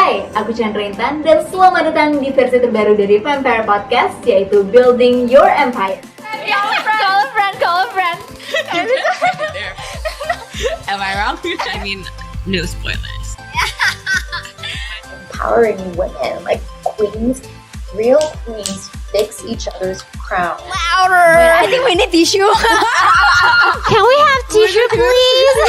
Hai, aku Chandra Intan dan selamat datang di versi terbaru dari Vampire Podcast, yaitu Building Your Empire. Call a friend. Am I wrong? I mean, no spoilers. Empowering women, like queens, real queens fix each other's crown. Louder! I think we need tissue. Can we have tissue, please?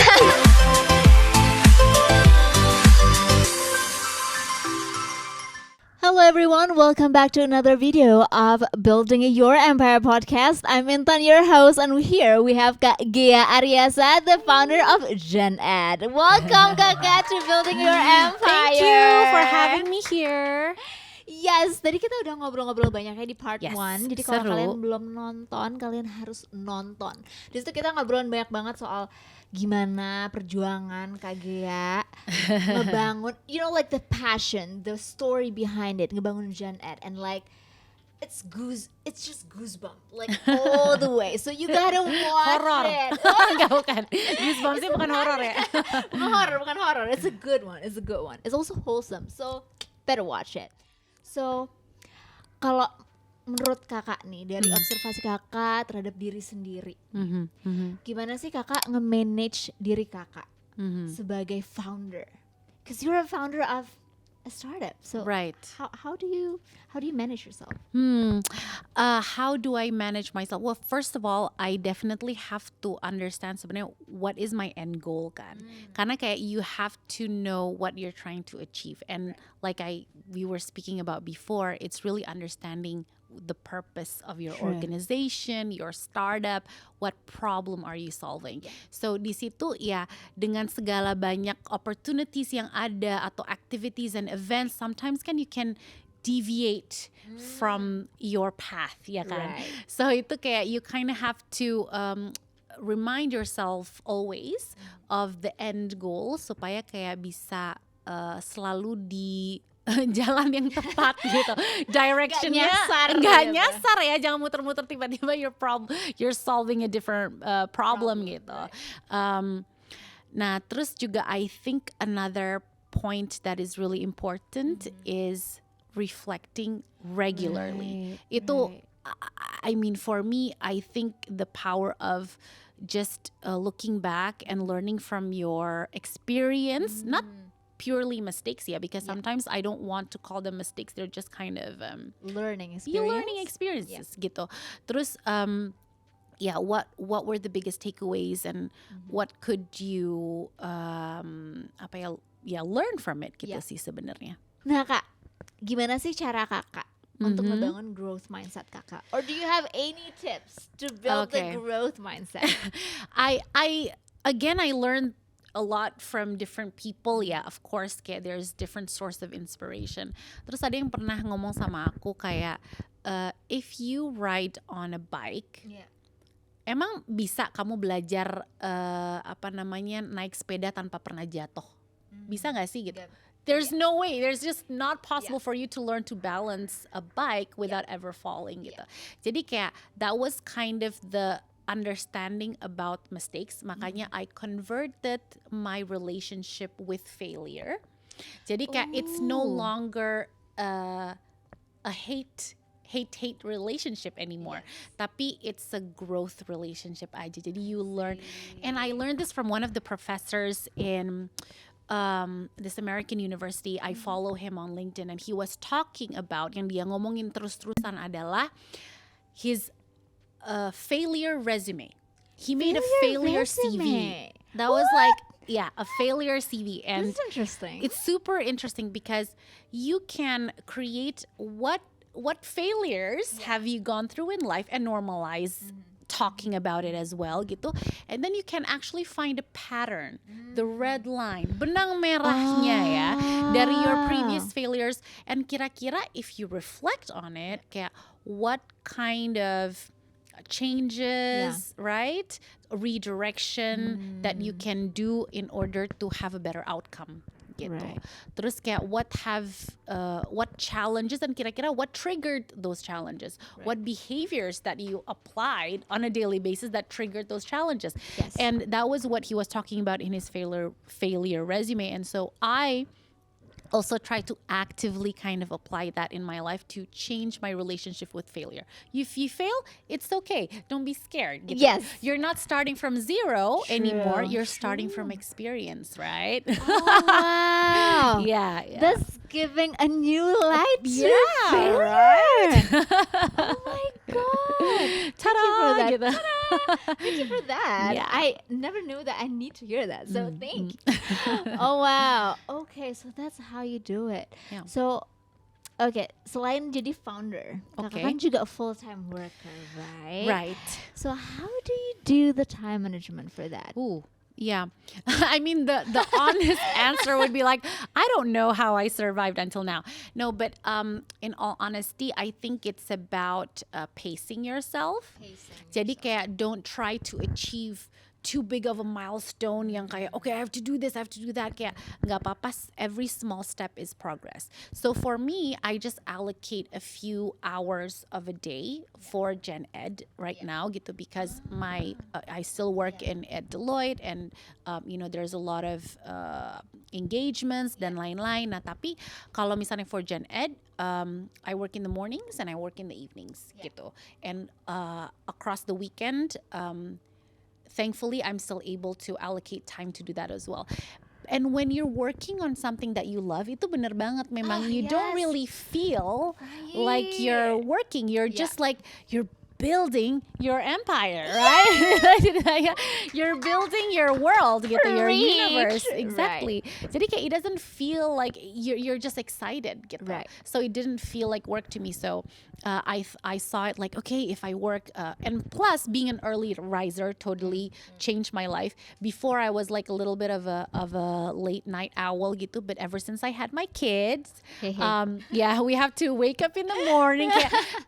Hello everyone, welcome back to another video of Building Your Empire Podcast. I'm Intan, your host, and here we have Kak Ghea Aryasa, the founder of GenEd. Welcome Kakak to Building Your Empire. Thank you for having me here. Yes, tadi kita udah ngobrol-ngobrol banyak ya di part 1. Jadi kalau seru. kalian belum nonton, kalian harus nonton. Di situ kita ngobrolin banyak banget soal gimana perjuangan Kak Ghea ngebangun, you know, like the passion, the story behind it, ngebangun GenEd, and like it's just goosebump like all the way. So you gotta watch Horror. it. Enggak, bukan. Goosebumps-nya bukan horor ya. bukan horror. It's a good one. It's also wholesome. So better watch it. So kalau menurut kakak nih dari observasi kakak terhadap diri sendiri, gimana sih kakak nge-manage diri kakak sebagai founder? Because you're a founder of a startup, so Right. How do you manage yourself? How do I manage myself? Well, first of all, I definitely have to understand sebenarnya what is my end goal kan. Karena kayak you have to know what you're trying to achieve. And like we were speaking about before, it's really understanding the purpose of your organization, your startup, what problem are you solving. So di situ ya dengan segala banyak opportunities yang ada atau activities and events, sometimes kan you can deviate from your path, ya kan. Right. So itu kayak you kind of have to remind yourself always of the end goal supaya kayak bisa selalu di jalan yang tepat gitu, directionnya nggak nyasar ya, jangan muter-muter tiba-tiba you're solving a different problem gitu. Nah terus juga I think another point that is really important is reflecting regularly. Itu I mean for me I think the power of just looking back and learning from your experience, not purely mistakes, because sometimes I don't want to call them mistakes. They're just kind of Learning experiences gitu. Terus what were the biggest takeaways and what could you learn from it gitu sih sebenarnya. Nah kak, gimana sih cara kakak untuk membangun growth mindset kakak? Or do you have any tips to build the growth mindset? I learned a lot from different people, of course kayak there's different source of inspiration. Terus ada yang pernah ngomong sama aku kayak if you ride on a bike, emang bisa kamu belajar naik sepeda tanpa pernah jatuh? Bisa nggak sih gitu? There's no way. There's just not possible for you to learn to balance a bike without ever falling gitu. Jadi kayak that was kind of the understanding about mistakes. Makanya I converted my relationship with failure. Jadi kayak it's no longer a hate relationship anymore. Tapi it's a growth relationship aja. Jadi you learn, and I learned this from one of the professors in this American university. I follow him on LinkedIn, and he was talking about, yang dia ngomongin terus-terusan adalah his failure resume. He made a failure CV. That was like a failure CV, and That's interesting. it's super interesting because you can create what failures have you gone through in life and normalize talking about it as well gitu, and then you can actually find a pattern, the red line, benang merahnya ya dari your previous failures, and kira-kira if you reflect on it kayak what kind of changes, right, redirection that you can do in order to have a better outcome gitu. Right. Terus kayak what challenges, dan kira-kira what triggered those challenges, what behaviors that you applied on a daily basis that triggered those challenges. And that was what he was talking about in his failure resume. And so I also try to actively kind of apply that in my life to change my relationship with failure. If you fail, it's okay. Don't be scared. Gitu. Yes. You're not starting from zero anymore. True, You're starting from experience, right? Oh, wow. yeah. That's giving a new light to Yeah, failure. right? Oh my god. Ta-da! Thank you for gitu. that. Thank you for that. Yeah. I never knew that. I need to hear that. So thank you. Oh wow. Okay, so that's how you do it. Yeah. So okay, selain jadi founder, kakak Okay. kan juga full time worker, right? Right. So how do you do the time management for that? Ooh. Yeah. I mean, the honest answer would be like, I don't know how I survived until now. No, but in all honesty, I think it's about pacing yourself. Jadi kayak don't try to achieve too big of a milestone yang kayak, okay, I have to do this, I have to do that. Kayak nggak apa-apa, every small step is progress. So for me, I just allocate a few hours of a day for GenEd right now gitu, because I still work at Deloitte, and there's a lot of engagements dan lain-lain. Nah, tapi kalau misalnya for GenEd, I work in the mornings and I work in the evenings gitu. And across the weekend, thankfully, I'm still able to allocate time to do that as well. And when you're working on something that you love, itu bener banget memang. You don't yes. really feel like you're working. You're just like, you're building your empire, right? You're building your world, gitu, your universe. Exactly. Jadi kayak it doesn't feel like you're just excited, gitu. Right. So it didn't feel like work to me. So I saw it like, okay, if I work, and plus being an early riser totally changed my life. Before I was like a little bit of a late night owl, gitu. But ever since I had my kids, yeah, we have to wake up in the morning.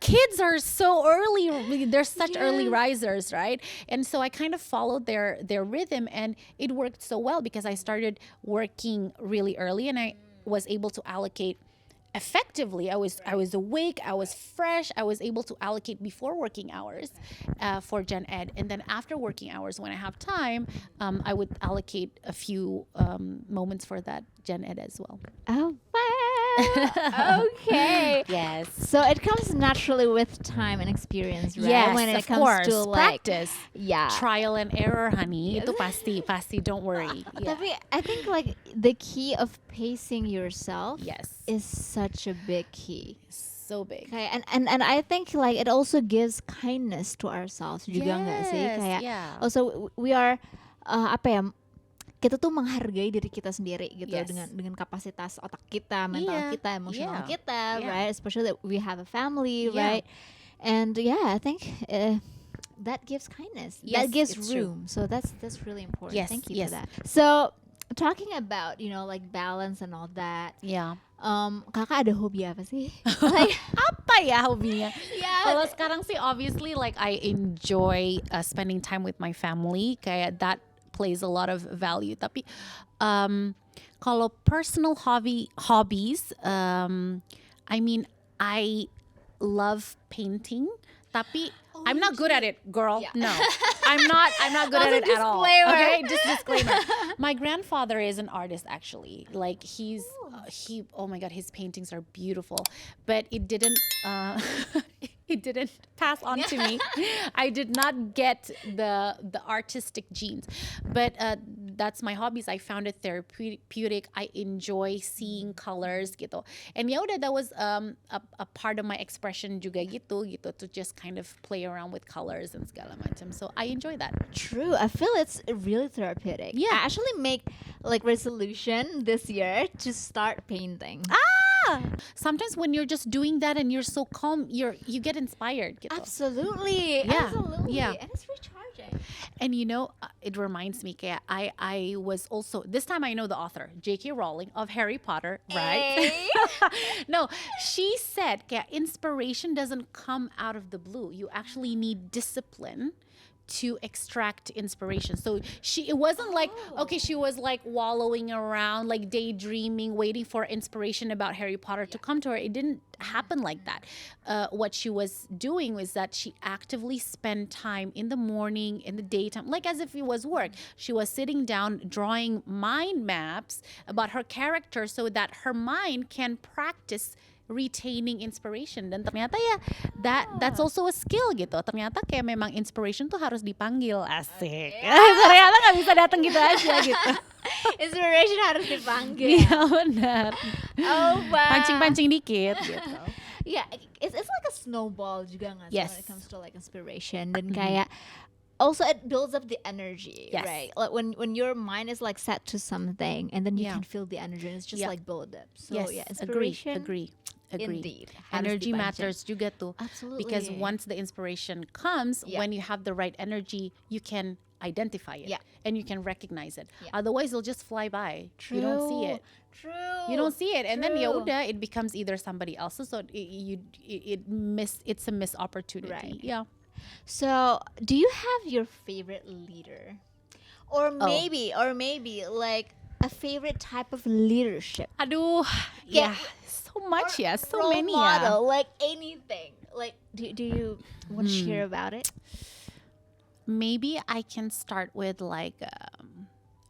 Kids are so early. They're such early risers, right? And so I kind of followed their rhythm, and it worked so well because I started working really early, and I was able to allocate effectively. I was awake, I was fresh, I was able to allocate before working hours for GenEd, and then after working hours, when I have time, I would allocate a few moments for that GenEd as well. Oh wow. Okay. Yes. So it comes naturally with time and experience, right? Yes, When it of comes course. to like Practice. yeah. Trial and error, honey. Itu pasti. Don't worry. Yeah. Tapi I think like the key of pacing yourself Yes. is such a big key. So big. Okay, and I think like it also gives kindness to ourselves juga nggak sih? Yes, Kayak yeah. also we are apa ya? Kita tuh menghargai diri kita sendiri gitu Yes. dengan kapasitas otak kita, mental Iya, kita, emosional iya, kita, iya. right? Especially that we have a family, Yeah. right? And yeah, I think that gives kindness. Yes, That gives it's true. room. So that's really important. Yes, Thank you yes. for that. So talking about like balance and all that, Yeah. kakak ada hobi apa sih? Like Apa ya hobinya? yeah. Kalau sekarang sih obviously like I enjoy spending time with my family. Kayak that plays a lot of value. Tapi kalau personal hobbies, I mean I love painting. Tapi I'm not good at it, girl. Yeah. No, I'm not good at it at all. disclaimer. Okay, just disclaimer. My grandfather is an artist, actually. Like he, oh my God, his paintings are beautiful. But it didn't, it didn't pass on to me. I did not get the artistic genes. But that's my hobbies. I found it therapeutic. I enjoy seeing colors, gitu. And ya udah, that was a part of my expression juga gitu, to just kind of play around with colors and segala macam. So I enjoy that. True. I feel it's really therapeutic. Yeah. I actually make like resolution this year to start painting. Sometimes when you're just doing that and you're so calm, you get inspired. Gitu. Absolutely. Yeah. Absolutely. Yeah. And it's recharging. And it reminds me, Ghea, I was also, this time I know the author, J.K. Rowling of Harry Potter, right? Hey. No, she said, Ghea, inspiration doesn't come out of the blue. You actually need discipline to extract inspiration. So it wasn't like, okay, she was like wallowing around, like daydreaming, waiting for inspiration about Harry Potter to come to her. It didn't happen like that. What she was doing was that she actively spent time in the morning, in the daytime, like as if it was work. She was sitting down, drawing mind maps about her character so that her mind can practice retaining inspiration. Dan ternyata ya that's also a skill gitu. Ternyata kayak memang inspiration tuh harus dipanggil. Asik. Ternyata nggak bisa datang gitu aja gitu. Inspiration harus dipanggil. Iya benar. Oh wow. Pancing-pancing dikit gitu. Yeah, it's like a snowball juga nggak sih Yes. when it comes to like inspiration dan kayak also it builds up the energy, Yes. right? Like when your mind is like set to something and then you Yeah. can feel the energy and it's just Yeah. like build up. So Yes, yeah, agree. inspiration. Indeed. Harus Energy dipancing. matters juga tuh. Absolutely. Because once the inspiration comes, Yeah. when you have the right energy, you can identify it Yeah. and you can recognize it. Yeah. Otherwise, it'll just fly by. You don't see it. True. You don't see it, and then True. yaudah, it becomes either somebody else's, so it's a missed opportunity. Right. Yeah. So, do you have your favorite leader? Or Oh. maybe like a favorite type of leadership? Aduh, Yeah. yeah, so much, Or yeah, so role many, model, like anything. Like do you want to Hmm. share about it? Maybe I can start with like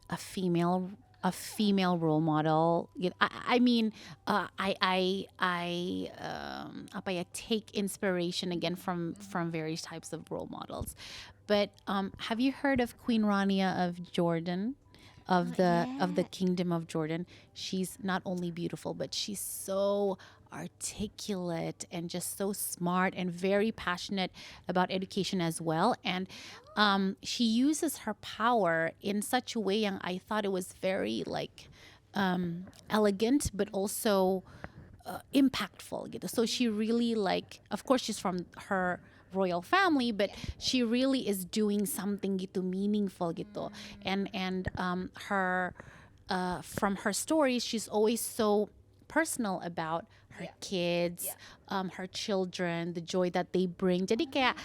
a female role model. I mean, apa ya, take inspiration again from various types of role models. But have you heard of Queen Rania of Jordan? Of the Kingdom of Jordan? She's not only beautiful, but she's so articulate and just so smart and very passionate about education as well. And she uses her power in such a way yang I thought it was very like elegant, but also impactful gitu. So she really like, of course she's from her royal family, but she really is doing something gitu meaningful gitu. And her from her stories, she's always so personal about her kids, her children, the joy that they bring. Jadi kayak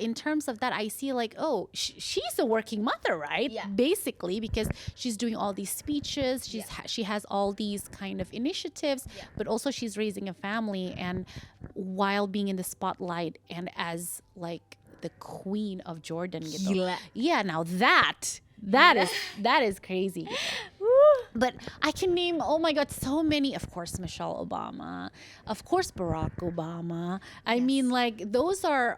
in terms of that, I see like, oh, she's a working mother, right? Yeah. Basically, because she's doing all these speeches, she has all these kind of initiatives, but also she's raising a family, and while being in the spotlight and as like the Queen of Jordan gitu. Gila. Yeah, now that is crazy. But I can name, oh my God, so many. Of course, Michelle Obama. Of course, Barack Obama. I mean, like, those are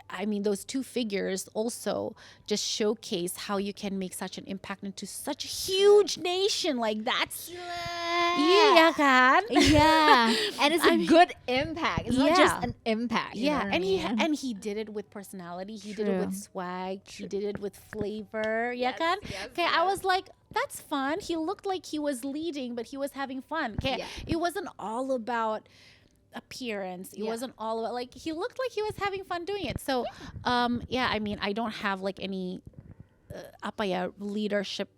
I mean, those two figures also just showcase how you can make such an impact into such a huge nation. Like, that's... Iya kan? Yeah. And it's a good impact. It's not just Yeah. an impact. you know Yeah, what I mean? and he did it with personality. He did it with True. swag. He did it with flavor. Ya Yes, kan? yes, Okay, I was like, that's fun. He looked like he was leading, but he was having fun. Okay, Yeah. it wasn't all about appearance. It Yeah. wasn't all about, like, he looked like he was having fun doing it. So, I mean, I don't have like any apa ya, leadership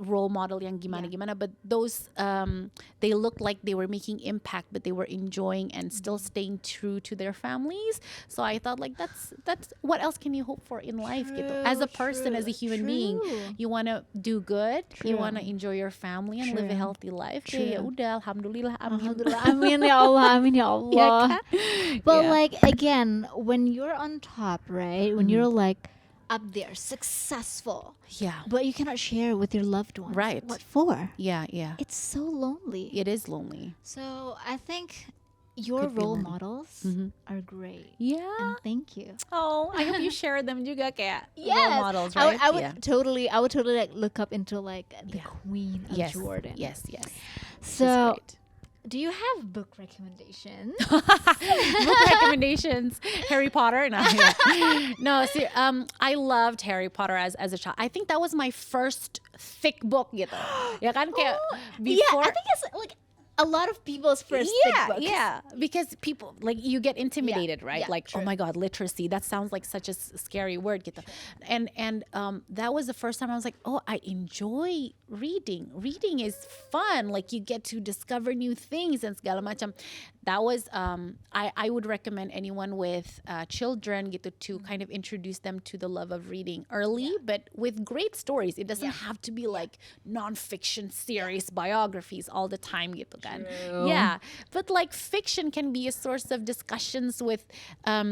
role model yang gimana, but those they looked like they were making impact, but they were enjoying and still staying true to their families. So I thought, like, that's what else can you hope for in life gitu? As a person, as a human being, you want to do good, you want to enjoy your family and live a healthy life. Ya udah, alhamdulillah, amin. Alhamdulillah, amin ya Allah, amin ya Allah. But Yeah. like again, when you're on top, right? When you're like up there, successful, Yeah, but you cannot share with your loved ones. Right. What for? yeah. It's so lonely. It is lonely. So I think your Could be role lonely. models are great. Yeah. And thank you. Oh, I hope you share them juga kayak Yes, role models, I right? would Yeah. totally like look up into like the Queen of Yes. Jordan. Yes. So, She's great. do you have book recommendations? Book recommendations. Harry Potter. No, no. See, I loved Harry Potter as a child. I think that was my first thick book gitu. Ya kan kayak Yeah, before. I think it's like a lot of people's first big book. Yeah, because people like you get intimidated, right? yeah, Like, true. oh my god, literacy, that sounds like such a scary word gitu. And that was the first time I was like, oh, I enjoy reading is fun, like you get to discover new things and segala macam. That was I would recommend anyone with children gitu to kind of introduce them to the love of reading early, but with great stories. It doesn't have to be like non-fiction series biographies all the time gitu kan. Yeah, but like fiction can be a source of discussions with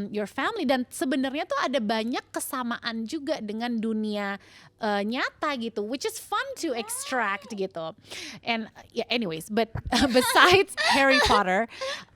your family, dan sebenarnya tuh ada banyak kesamaan juga dengan dunia nyata gitu, which is fun to extract gitu. And yeah, anyways, but besides Harry Potter,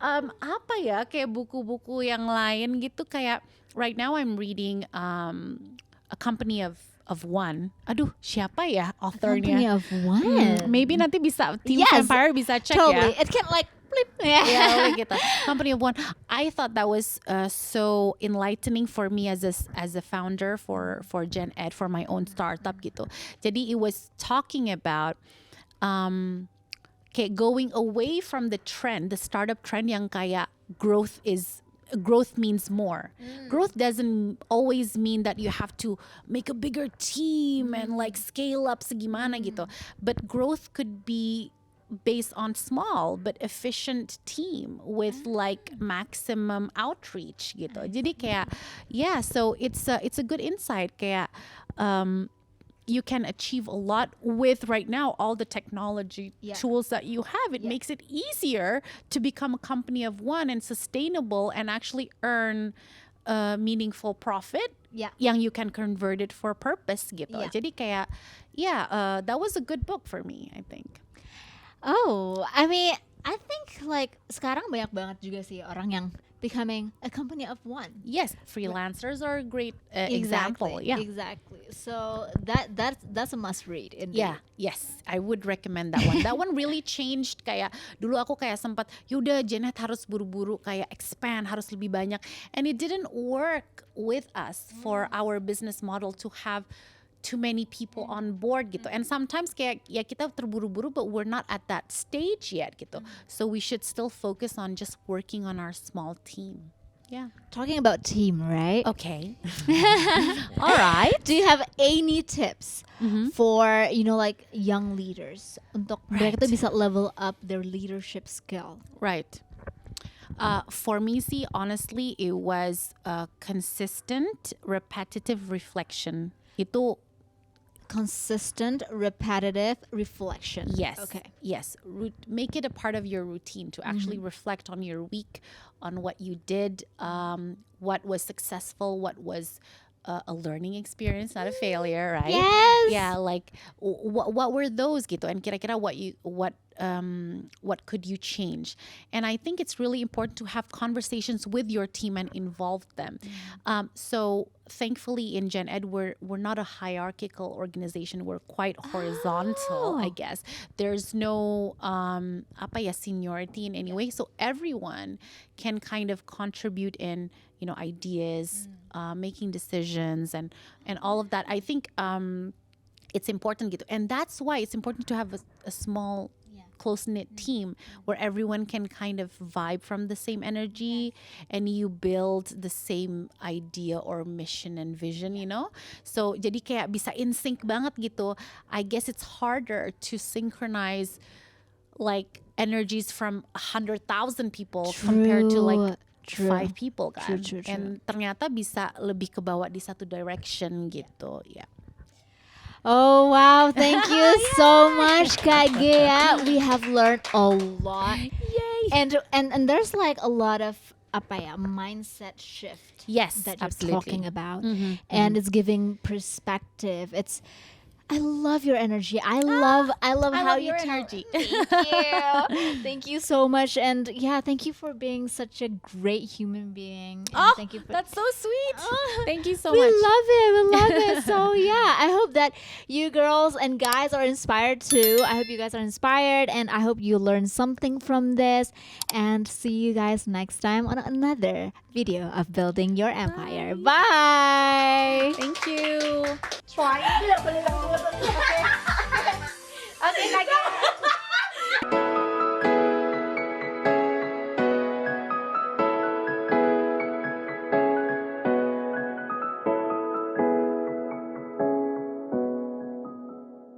apa ya kayak buku-buku yang lain gitu, kayak right now I'm reading A Company of One. Aduh, siapa ya authornya? Company of One. Maybe nanti bisa Team Yes, Vampire bisa cek Totally. ya. It can like flip. Yeah, gitu. Company of One. I thought that was so enlightening for me as a founder for GenEd, for my own startup gitu. Jadi it was talking about kayak going away from the trend, the startup trend yang kayak growth means more. Growth doesn't always mean that you have to make a bigger team and like scale up segimana gitu. But growth could be based on small but efficient team with like maximum outreach gitu. Jadi kayak so it's a good insight kayak you can achieve a lot with right now all the technology tools that you have. It makes it easier to become a company of one and sustainable and actually earn meaningful profit yang you can convert it for purpose gitu. Jadi kayak that was a good book for me, I think. Oh, I mean, I think like sekarang banyak banget juga sih orang yang becoming a company of one. Yes, freelancers are a great example. Yeah, exactly. So that's a must read. Indeed. Yes, I would recommend that one. That one really changed. Kayak dulu aku kayak sempat, yaudah GenEd harus buru-buru kayak expand, harus lebih banyak, and it didn't work with us for our business model to have too many people on board gitu. And sometimes kayak ya kita terburu-buru, but we're not at that stage yet gitu. So we should still focus on just working on our small team. Yeah. Talking about team, right? Okay. All right. Do you have any tips for like young leaders untuk mereka tuh bisa level up their leadership skill? Right. For me, see, honestly, it was consistent, repetitive reflection. Itu Consistent, repetitive reflection. Yes. Okay. Yes. Make it a part of your routine to actually reflect on your week, on what you did, what was successful, what was a learning experience, not a failure, right? Yes. Yeah, like what were those gitu, and kira-kira what could you change? And I think it's really important to have conversations with your team and involve them. So thankfully in GenEd, we're not a hierarchical organization. We're quite horizontal, I guess. There's no seniority in any way. So everyone can kind of contribute in, ideas, making decisions and all of that. I think it's important gitu. And that's why it's important to have a small close-knit team where everyone can kind of vibe from the same energy and you build the same idea or mission and vision, So jadi kayak bisa in sync banget gitu. I guess it's harder to synchronize like energies from 100,000 people compared to like 5 people kan. True. And ternyata bisa lebih kebawa di satu direction gitu. Yeah. Oh wow, thank you so much, Kak Ghea. We have learned a lot. Yay. And there's like a lot of mindset shift Yes, that you're absolutely. talking about. And it's giving perspective. I love your energy. I love how love you your tell- energy. Thank you. Thank you so much. And thank you for being such a great human being. And thank you for That's so sweet. Thank you so we much. love it. We love it. So I hope that you girls and guys are inspired too. I hope you guys are inspired, and I hope you learn something from this. And see you guys next time on another video of Building Your Empire. Bye. Thank you. Try it.